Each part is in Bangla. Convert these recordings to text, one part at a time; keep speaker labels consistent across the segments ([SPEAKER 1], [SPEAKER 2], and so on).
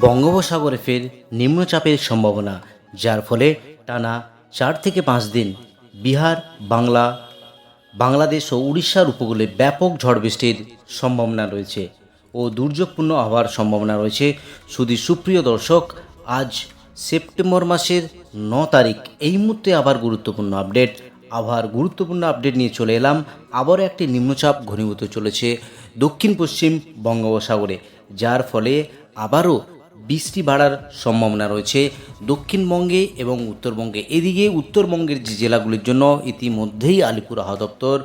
[SPEAKER 1] বঙ্গোপসাগরে ফের নিম্নচাপের সম্ভাবনা, যার ফলে টানা 4 থেকে 5 দিন বিহার, বাংলাদেশ ও উড়িষ্যার উপকূলে ব্যাপক ঝড় বৃষ্টির সম্ভাবনা রয়েছে ও দুর্যোগপূর্ণ আবহাওয়ার সম্ভাবনা রয়েছে। শুধু সুপ্রিয় দর্শক, আজ সেপ্টেম্বর মাসের 9 তারিখ, এই মুহূর্তে আবার গুরুত্বপূর্ণ আপডেট, আবহাওয়ার গুরুত্বপূর্ণ আপডেট নিয়ে চলে এলাম। আবারও একটি নিম্নচাপ ঘনীভূত চলেছে দক্ষিণ পশ্চিম বঙ্গোপসাগরে, যার ফলে আবারও বৃষ্টি বাড়ার সম্ভাবনা রয়েছে দক্ষিণবঙ্গে এবং উত্তরবঙ্গে। এদিকে উত্তরবঙ্গের যে জেলাগুলির জন্য ইতিমধ্যেই আলিপুর আবহাওয়া দপ্তর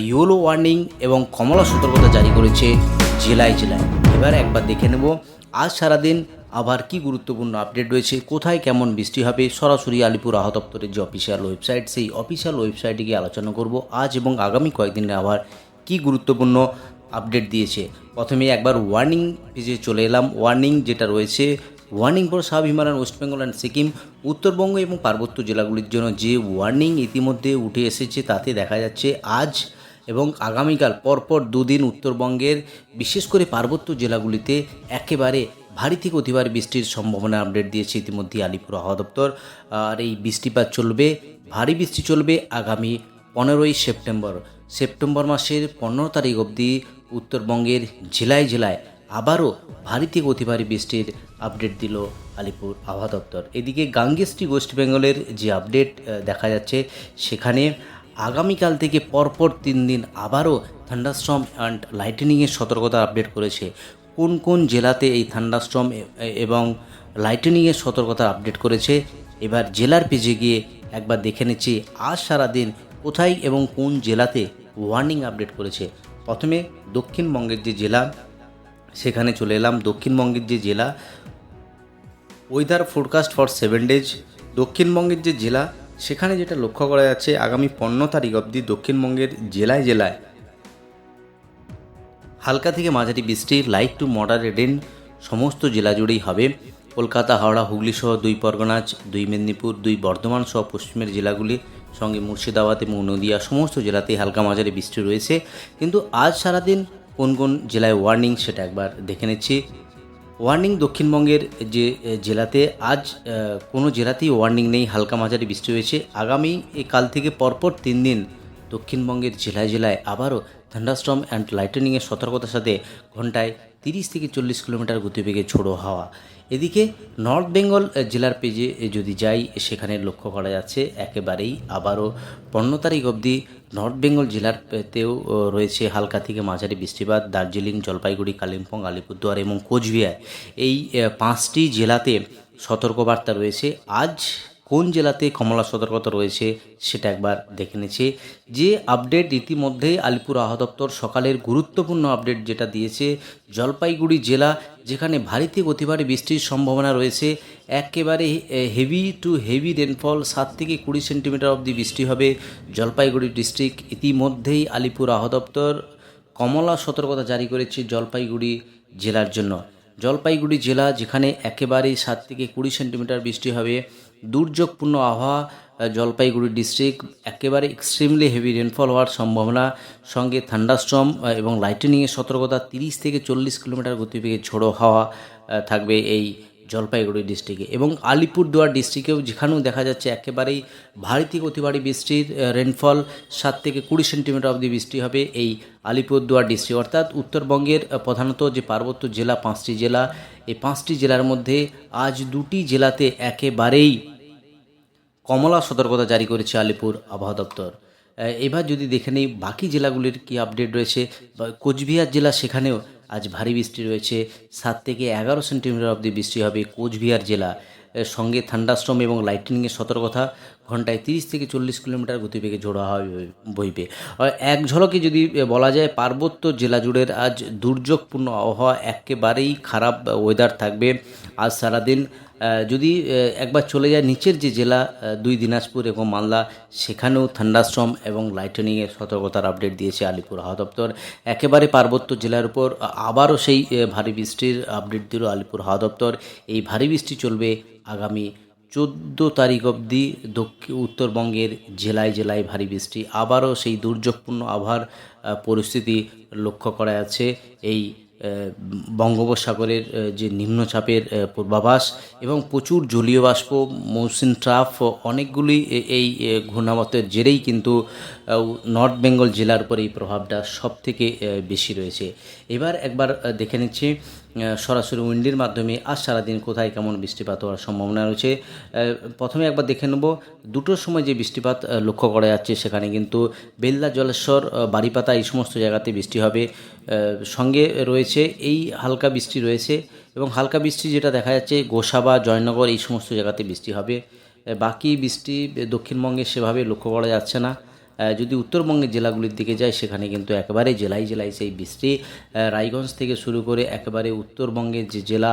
[SPEAKER 1] ইয়েলো ওয়ার্নিং এবং কমলা সতর্কতা জারি করেছে জেলায় জেলায়। এবার একবার দেখে নেব আজ সারাদিন আবার কি গুরুত্বপূর্ণ আপডেট রয়েছে, কোথায় কেমন বৃষ্টি হবে। সরাসরি আলিপুর আবহাওয়া দপ্তরের যে অফিসিয়াল ওয়েবসাইট, সেই অফিসিয়াল ওয়েবসাইটে গিয়ে আলোচনা করব আজ এবং আগামী কয়েকদিনে আবার কি গুরুত্বপূর্ণ আপডেট দিয়েছে। প্রথমে একবার ওয়ার্নিং পেজে চলে এলাম। ওয়ার্নিং যেটা রয়েছে, warning for sub Himalayan, West Bengal and Sikkim, Uttarbanga এবং পার্বত্য জেলাগুলির জন্য যে ওয়ার্নিং ইতিমধ্যে উঠে এসেছে, তাতে দেখা যাচ্ছে আজ এবং আগামীকাল পরপর দুদিন উত্তরবঙ্গের বিশেষ করে পার্বত্য জেলাগুলিতে একেবারে ভারী থেকে অতি ভারী বৃষ্টির সম্ভাবনা আপডেট দিয়েছে ইতিমধ্যে আলিপুর আবহাওয়া দপ্তর। আর এই বৃষ্টিপাত চলবে, ভারী বৃষ্টি চলবে আগামী 15ই সেপ্টেম্বর মাসের 15 তারিখ অবধি উত্তরবঙ্গের জেলায় জেলায় আবারও ভারী থেকে অতি ভারী বৃষ্টির আপডেট দিল আলিপুর আবহাওয়া দপ্তর। এদিকে গাঙ্গেস্টি ওয়েস্ট বেঙ্গলের যে আপডেট দেখা যাচ্ছে, সেখানে আগামীকাল থেকে পরপর 3 দিন আবারও থান্ডারস্টর্ম অ্যান্ড লাইটেনিংয়ের সতর্কতা আপডেট করেছে। কোন কোন জেলাতে এই থান্ডারস্টর্ম এবং লাইটেনিংয়ের সতর্কতা আপডেট করেছে, এবার জেলার পেজে গিয়ে একবার দেখে নিচ্ছি আজ সারাদিন কোথায় এবং কোন জেলাতে ওয়ার্নিং আপডেট করেছে। প্রথমে দক্ষিণবঙ্গের যে জেলা, সেখানে চলে এলাম। দক্ষিণবঙ্গের যে জেলা, ওয়েদার ফোরকাস্ট ফর 7 ডেজ। দক্ষিণবঙ্গের যে জেলা, সেখানে যেটা লক্ষ্য করা যাচ্ছে আগামী 15 তারিখ অবধি দক্ষিণবঙ্গের জেলায় জেলায় হালকা থেকে মাঝারি বৃষ্টি, লাইট টু মডারেট রেন সমস্ত জেলা জুড়েই হবে। কলকাতা, হাওড়া, হুগলি সহ 2 পরগনা, 2 মেদিনীপুর, 2 বর্ধমান সহ পশ্চিমের জেলাগুলি, সঙ্গে মুর্শিদাবাদ এবং নদিয়া সমস্ত জেলাতেই হালকা মাঝারি বৃষ্টি রয়েছে। কিন্তু আজ সারাদিন কোন কোন জেলায় ওয়ার্নিং, সেটা একবার দেখে নিচ্ছি। ওয়ার্নিং দক্ষিণবঙ্গের যে জেলাতে আজ কোনো জেলাতেই ওয়ার্নিং নেই, হালকা মাঝারি বৃষ্টি হয়েছে। আগামী কাল থেকে পরপর 3 দিন দক্ষিণবঙ্গের জেলায় জেলায় আবারও থান্ডারস্টর্ম অ্যান্ড লাইটেনিংয়ের সতর্কতার সাথে ঘন্টায় 30 থেকে 40 কিলোমিটার গতিবেগে ঝোড়ো হাওয়া। এদিকে নর্থ বেঙ্গল জেলার পেজে যদি যাই, সেখানে লক্ষ্য করা যাচ্ছে একেবারেই আবারও 15 তারিখ অবধি নর্থ বেঙ্গল জেলাতেও রয়েছে হালকা থেকে মাঝারি বৃষ্টিপাত। দার্জিলিং, জলপাইগুড়ি, কালিম্পং, আলিপুরদুয়ার এবং কোচবিহার, এই 5টি জেলাতে সতর্কবার্তা রয়েছে। আজ কোন জেলাতে কমলা সতর্কতা রয়েছে সেটা একবার দেখে নিচ্ছি। যে আপডেট ইতিমধ্যেই আলিপুর আবহাওয়া দপ্তর সকালের গুরুত্বপূর্ণ আপডেট যেটা দিয়েছে, জলপাইগুড়ি জেলা, যেখানে ভারী থেকে অতি ভারী বৃষ্টির সম্ভাবনা রয়েছে। একেবারে হেভি টু হেভি রেনফল, 7 থেকে 20 সেন্টিমিটার অবধি বৃষ্টি হবে জলপাইগুড়ি ডিস্ট্রিক্ট। ইতিমধ্যেই আলিপুর আবহাওয়া দপ্তর কমলা সতর্কতা জারি করেছে জলপাইগুড়ি জেলার জন্য। জলপাইগুড়ি জেলা, যেখানে একেবারেই 7 থেকে 20 সেন্টিমিটার বৃষ্টি হবে। দুর্যোগপূর্ণ আবহাওয়া জলপাইগুড়ি ডিস্ট্রিক্ট, একেবারে এক্সট্রিমলি হেভি রেনফল হওয়ার সম্ভাবনা, সঙ্গে থান্ডারস্টর্ম এবং লাইটেনিংয়ের সতর্কতা। 30 থেকে 40 কিলোমিটার গতিবেগে ঝোড়ো হাওয়া থাকবে এই জলপাইগুড়ি ডিস্ট্রিক্টে। এবং আলিপুরদুয়ার ডিস্ট্রিক্টেও, যেখানেও দেখা যাচ্ছে একেবারেই ভারী থেকে অতি ভারী বৃষ্টির রেনফল, 7 থেকে 20 সেন্টিমিটার অবধি বৃষ্টি হবে এই আলিপুরদুয়ার ডিস্ট্রিক্ট। অর্থাৎ উত্তরবঙ্গের প্রধানত যে পার্বত্য জেলা, 5টি জেলা, এই 5টি জেলার মধ্যে আজ 2টি জেলাতে একেবারেই কমলা সতর্কতা জারি করেছে আলিপুর আবহাওয়া দপ্তর। এবার যদি দেখে নিই বাকি জেলাগুলির কি আপডেট রয়েছে। কোচবিহার জেলা, সেখানেও আজ ভারী বৃষ্টি রয়েছে, 7 থেকে 11 সেন্টিমিটার অবধি বৃষ্টি হবে কোচবিহার জেলা। সঙ্গে থান্ডারস্টর্ম এবং লাইটেনিংয়ের সতর্কতা, ঘন্টায় 30 থেকে 40 কিলোমিটার গতিবেগে ঝোড়ো হাওয়া বইবে। এক ঝলকে যদি বলা যায়, পার্বত্য জেলা জুড়ে আজ দুর্যোগপূর্ণ আবহাওয়া, একেবারেই খারাপ ওয়েদার থাকবে আজ সারাদিন। যদি একবার চলে যায় নিচের যে জেলা, 2 দিনাজপুর এবং মালদা, সেখানেও থান্ডারস্টর্ম এবং লাইটেনিংয়ের সতর্কতার আপডেট দিয়েছে আলিপুর আবহাওয়া দপ্তর। একেবারে পার্বত্য জেলার উপর আবারও সেই ভারী বৃষ্টির আপডেট দিল আলিপুর আবহাওয়া দপ্তর। এই ভারী বৃষ্টি চলবে আগামী 14 তারিখ অবধি উত্তরবঙ্গের জেলায় জেলায় ভারী বৃষ্টি। আবারও সেই দুর্যোগপূর্ণ আবহাওয়ার পরিস্থিতি লক্ষ্য করা যাচ্ছে এই বঙ্গোপসাগরের যে নিম্নচাপের পূর্বাভাস এবং প্রচুর জলীয় বাষ্প, মৌসুমি ট্রাফ, অনেকগুলি এই ঘূর্ণাবর্তের জেরেই কিন্তু নর্থ বেঙ্গল জেলার উপর এই প্রভাবটা সবথেকে বেশি রয়েছে। এবার একবার দেখে নিচ্ছি সরাসরি উইন্ডের মাধ্যমে আজ সারাদিন কোথায় কেমন বৃষ্টিপাত হওয়ার সম্ভাবনা রয়েছে। প্রথমে একবার দেখে নেব দুটোর সময় যে বৃষ্টিপাত লক্ষ্য করা যাচ্ছে, সেখানে কিন্তু বেলদা, জলেশ্বর, বাড়িপাতা এই সমস্ত জায়গাতে বৃষ্টি হবে। সঙ্গে রয়েছে এই হালকা বৃষ্টি রয়েছে এবং হালকা বৃষ্টি যেটা দেখা যাচ্ছে গোসাবা, জয়নগর এই সমস্ত জায়গাতে বৃষ্টি হবে। বাকি বৃষ্টি দক্ষিণবঙ্গে সেভাবে লক্ষ্য করা যাচ্ছে না। যদি উত্তরবঙ্গের জেলাগুলির দিকে যায়, সেখানে কিন্তু একেবারে জেলায় জেলায় সেই বৃষ্টি। রায়গঞ্জ থেকে শুরু করে একেবারে উত্তরবঙ্গের যে জেলা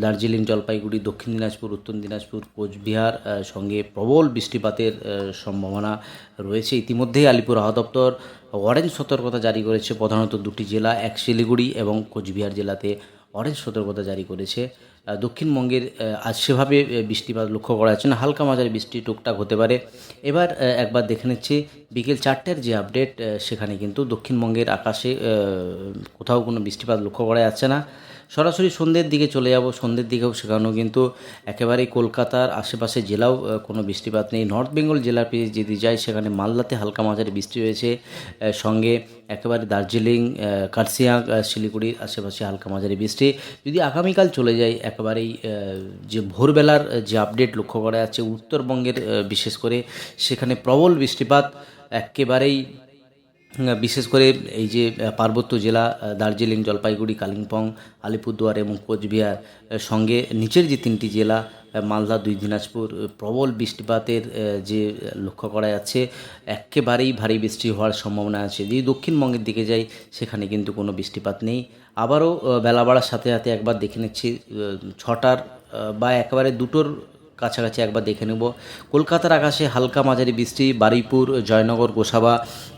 [SPEAKER 1] দার্জিলিং, জলপাইগুড়ি, দক্ষিণ দিনাজপুর, উত্তর দিনাজপুর, কোচবিহার সঙ্গে প্রবল বৃষ্টিপাতের সম্ভাবনা রয়েছে। ইতিমধ্যেই আলিপুর আবহাওয়া দপ্তর অরেঞ্জ সতর্কতা জারি করেছে প্রধানত দুটি জেলা, এক শিলিগুড়ি এবং কোচবিহার জেলাতে অরেঞ্জ সতর্কতা জারি করেছে। দক্ষিণবঙ্গের আজ সেভাবে বৃষ্টিপাত লক্ষ্য করা যাচ্ছে না, হালকা মাঝারি বৃষ্টি টুকটাক হতে পারে। এবার একবার দেখে নিচ্ছি বিকেল 4টার যে আপডেট, সেখানে কিন্তু দক্ষিণবঙ্গের আকাশে কোথাও কোনো বৃষ্টিপাত লক্ষ্য করা যাচ্ছে না। সরাসরি সন্ধ্যের দিকে চলে যাব, সন্ধ্যের দিকেও সেখানেও কিন্তু একেবারেই কলকাতার আশেপাশে জেলাও কোনো বৃষ্টিপাত নেই। নর্থ বেঙ্গল জেলার পেয়ে যদি যাই, সেখানে মালদাতে হালকা মাঝারি বৃষ্টি হয়েছে, সঙ্গে একেবারে দার্জিলিং, কার্শিয়াং, শিলিগুড়ির আশেপাশে হালকা মাঝারি বৃষ্টি। যদি আগামীকাল চলে যাই, একেবারেই যে ভোরবেলার যে আপডেট লক্ষ্য করা যাচ্ছে উত্তরবঙ্গের বিশেষ করে, সেখানে প্রবল বৃষ্টিপাত একেবারেই বিশেষ করে এই যে পার্বত্য জেলা দার্জিলিং, জলপাইগুড়ি, কালিম্পং, আলিপুরদুয়ার এবং কোচবিহার, সঙ্গে নিচের যে তিনটি জেলা মালদা, দুই দিনাজপুর, প্রবল বৃষ্টিপাতের যে লক্ষ্য করা যাচ্ছে, একেবারেই ভারী বৃষ্টি হওয়ার সম্ভাবনা আছে। যদি দক্ষিণবঙ্গের দিকে যাই, সেখানে কিন্তু কোনো বৃষ্টিপাত নেই। আবারও বেলা বাড়ার সাথে সাথে একবার দেখে নিচ্ছি 6টার বা একেবারে 2টোর কাছাকাছি একবার দেখে নেব। কলকাতার আকাশে হালকা মাঝারি বৃষ্টি, বারুইপুর, জয়নগর, গোসাবা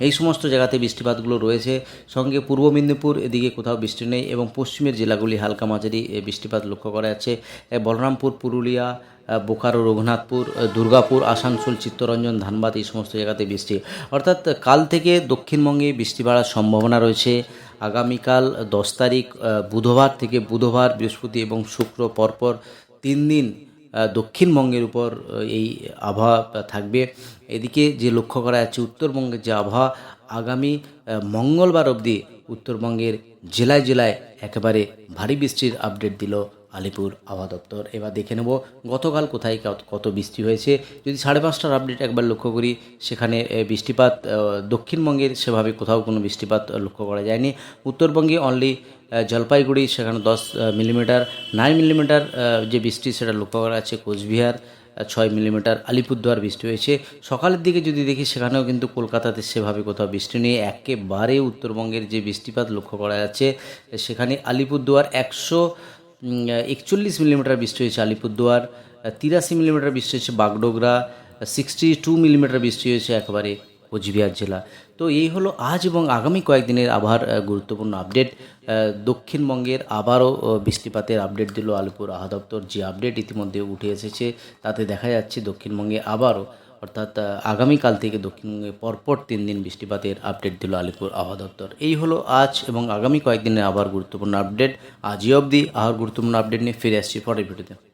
[SPEAKER 1] এই সমস্ত জায়গাতে বৃষ্টিপাতগুলো রয়েছে। সঙ্গে পূর্ব মেদিনীপুর এদিকে কোথাও বৃষ্টি নেই এবং পশ্চিমের জেলাগুলি হালকা মাঝারি বৃষ্টিপাত লক্ষ্য করা যাচ্ছে। বলরামপুর, পুরুলিয়া, বোকারো, রঘুনাথপুর, দুর্গাপুর, আসানসোল, চিত্তরঞ্জন, ধানবাদ এই সমস্ত জায়গাতে বৃষ্টি। অর্থাৎ কাল থেকে দক্ষিণবঙ্গে বৃষ্টি বাড়ার সম্ভাবনা রয়েছে। আগামীকাল 10 তারিখ বুধবার থেকে বুধবার, বৃহস্পতি এবং শুক্র পরপর 3 দিন দক্ষিণবঙ্গের উপর এই আবহাওয়া থাকবে। এদিকে যে লক্ষ্য করা যাচ্ছে উত্তরবঙ্গের যে আবহাওয়া, আগামী মঙ্গলবার অবধি উত্তরবঙ্গের জেলায় জেলায় একেবারে ভারী বৃষ্টির আপডেট দিল আলিপুর আবহাওয়া দপ্তর। এবার দেখে নেব গতকাল কোথায় কত বৃষ্টি হয়েছে। যদি 5:30টার আপডেট একবার লক্ষ্য করি, সেখানে বৃষ্টিপাত দক্ষিণবঙ্গের সেভাবে কোথাও কোনো বৃষ্টিপাত লক্ষ্য করা যায়নি। উত্তরবঙ্গে অনলি জলপাইগুড়ি, সেখানে 10 মিলিমিটার, 9 মিলিমিটার যে বৃষ্টি সেটা লক্ষ্য করা যাচ্ছে। কোচবিহার 6 মিলিমিটার, আলিপুরদুয়ার বৃষ্টি হয়েছে। সকালের দিকে যদি দেখি, সেখানেও কিন্তু কলকাতাতে সেভাবে কোথাও বৃষ্টি নেই। একেবারে উত্তরবঙ্গের যে বৃষ্টিপাত লক্ষ্য করা যাচ্ছে, সেখানে আলিপুরদুয়ার 141 মিলিমিটার বৃষ্টি হয়েছে, আলিপুরদুয়ার 83 মিলিমিটার বৃষ্টি হয়েছে, বাগডোগরা 62 মিলিমিটার বৃষ্টি হয়েছে একেবারে কোচবিহার জেলা। তো এই হলো আজ এবং আগামী কয়েকদিনের আবহাওয়ার গুরুত্বপূর্ণ আপডেট। দক্ষিণবঙ্গের আবারও বৃষ্টিপাতের আপডেট দিল আলিপুর আবহাওয়া দপ্তর। যে আপডেট ইতিমধ্যে উঠে এসেছে, তাতে দেখা যাচ্ছে দক্ষিণবঙ্গে আবারও, অর্থাৎ আগামীকাল থেকে দক্ষিণবঙ্গে পরপর 3 দিন বৃষ্টিপাতের আপডেট দিল আলিপুর আবহাওয়া দপ্তর। এই হলো আজ এবং আগামী কয়েকদিনের আবহাওয়ার গুরুত্বপূর্ণ আপডেট। আজই অবধি আবহাওয়ার গুরুত্বপূর্ণ আপডেট নিয়ে ফিরে আসছি পরের ভিডিওতে।